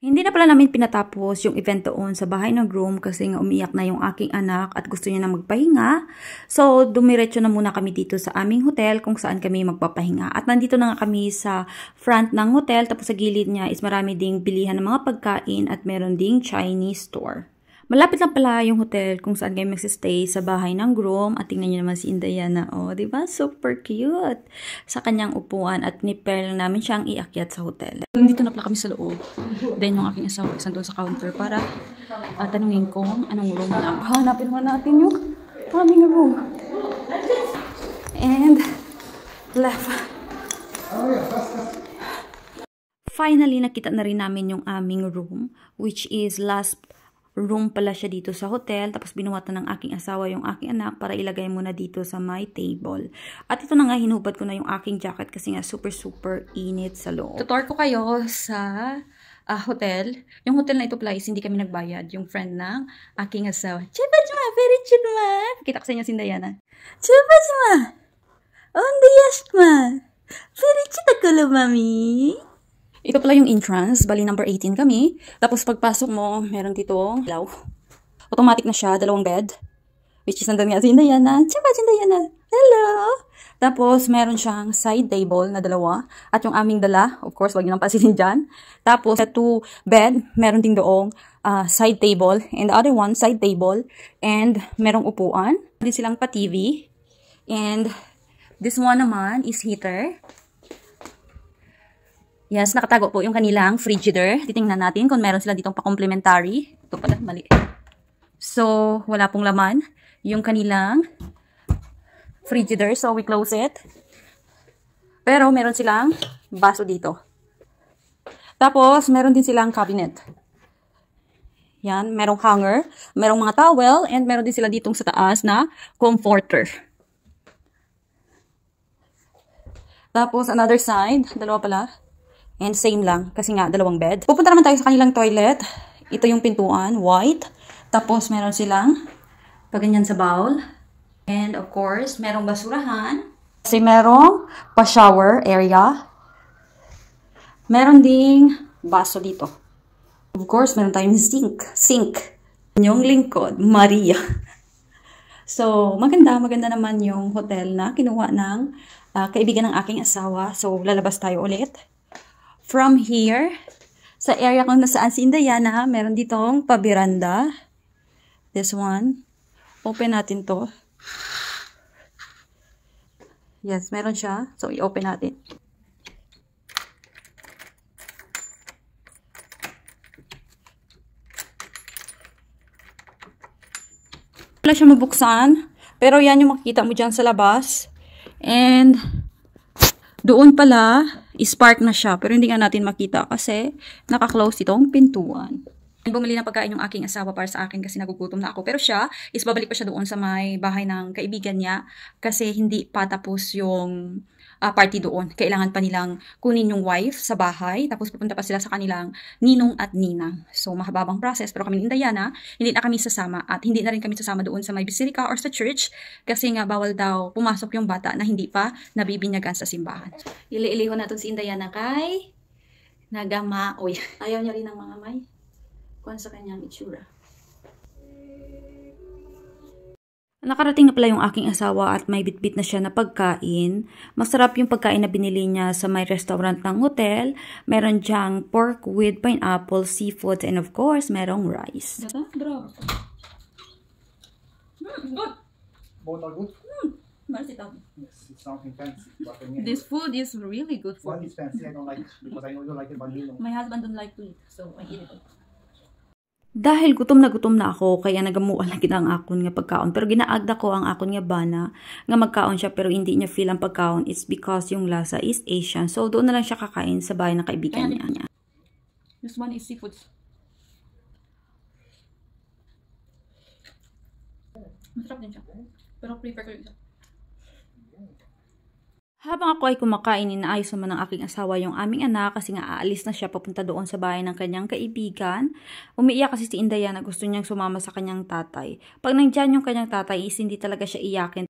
Hindi na pala namin pinatapos yung event doon sa bahay ng groom kasi nga umiyak na yung aking anak at gusto niya na magpahinga. So, dumiretso na muna kami dito sa aming hotel kung saan kami magpapahinga. At nandito na nga kami sa front ng hotel, tapos sa gilid niya is marami ding bilihan ng mga pagkain at meron ding Chinese store. Malapit lang pala yung hotel kung saan kayo magsistay sa bahay ng groom. At tingnan nyo naman si Indayana. Oh, diba? Super cute. Sa kanyang upuan at ni-pair lang namin siyang iakyat sa hotel. Nandito na pala kami sa loob. Then yung aking asawa isang doon sa counter para tanungin kung anong room na. Hanapin mo natin yung aming room. And left. Finally, nakita na rin namin yung aming room, which is last room pala siya dito sa hotel. Tapos binuwatan ng aking asawa yung aking anak para ilagay muna dito sa my table. At ito na nga, hinubad ko na yung aking jacket kasi nga super init sa loob. Tutor ko kayo sa hotel. Yung hotel na ito pala is hindi kami nagbayad. Yung friend ng aking asawa. Chibajma! Very chidma! Kita ko sa inyo si Indayana. Chibajma! Ondiyas ma! Very chidakalo, mami! Ito pala yung entrance, bali number 18 kami. Tapos pagpasok mo, meron ditong ilaw. Automatic na siya, dalawang bed. Which is nandun nga si Indayana. Tsaka si Indayana. Hello! Tapos meron siyang side table na dalawa. At yung aming dala, of course, wag nyo nang pasilin dyan. Tapos sa 2 bed, meron ding doong side table. And the other one, side table. And merong upuan. Din silang pa-TV. And this one naman is heater. Yes, nakatago po yung kanilang frigidaire. Titingnan natin kung meron sila ditong pa-complementary. Ito pala, mali. So, wala pong laman yung kanilang frigidaire. So, we close it. Pero, meron silang baso dito. Tapos, meron din silang cabinet. Yan, merong hanger, merong mga towel, and meron din sila ditong sa taas na comforter. Tapos, another side, dalawa pala. And same lang, kasi nga, dalawang bed. Pupunta naman tayo sa kanilang toilet. Ito yung pintuan, white. Tapos, meron silang paganyan sa bowl. And, of course, merong basurahan. Kasi merong pa-shower area. Meron ding baso dito. Of course, meron tayong sink. Yung lingkod, Maria. So, maganda naman yung hotel na kinuha ng kaibigan ng aking asawa. So, lalabas tayo ulit. From here, sa area kung nasaan si Indayana, meron ditong pabiranda. This one. Open natin to. Yes, meron siya. So, i-open natin. Wala siya mabuksan. Pero yan yung makikita mo dyan sa labas. And doon pala, is-park na siya. Pero hindi nga natin makita kasi naka-close itong pintuan. Bumili ng pagkain yung aking asawa para sa akin kasi nagugutom na ako. Pero siya, is babalik pa siya doon sa may bahay ng kaibigan niya kasi hindi pa tapos yung party doon. Kailangan pa nilang kunin yung wife sa bahay. Tapos pupunta pa sila sa kanilang ninong at ninang. So, mahababang process. Pero kami ni Indayana, hindi na kami sasama. At hindi na rin kami sasama doon sa may basilica or sa church. Kasi nga, bawal daw pumasok yung bata na hindi pa nabibinyagan sa simbahan. Ili-ilihon natin si Indayana kay Nagama. Uy, ayaw niya rin ng mga may kuhan sa kanyang itsura. Nakarating na pala yung aking asawa at may bitbit na siya na pagkain. Masarap yung pagkain na binili niya sa may restaurant ng hotel. Meron diyang pork with pineapple, seafood, and of course, merong rice. Bro. Good. Both are good? Yes, it's something fancy. But This food is really good for me. What is fancy? I don't like it because I know you like it, but you know. My husband don't like to eat, so I eat it. Dahil gutom na ako, kaya nagamuan lang kita ang akon nga pagkaon. Pero ginaagda ko ang akon nga bana, nga magkaon siya pero hindi niya feel ang pagkaon. It's because yung lasa is Asian. So, doon na lang siya kakain sa bahay ng kaibigan niya. This one is seafood. Masarap din siya. Pero prefer ko yung isa. Habang ako ay kumakain, inaayos naman ng aking asawa yung aming anak kasi nga aalis na siya papunta doon sa bahay ng kanyang kaibigan. Umiiyak kasi si Indayana, gusto niyang sumama sa kanyang tatay. Pag nandiyan yung kanyang tatay is hindi talaga siya iyakin.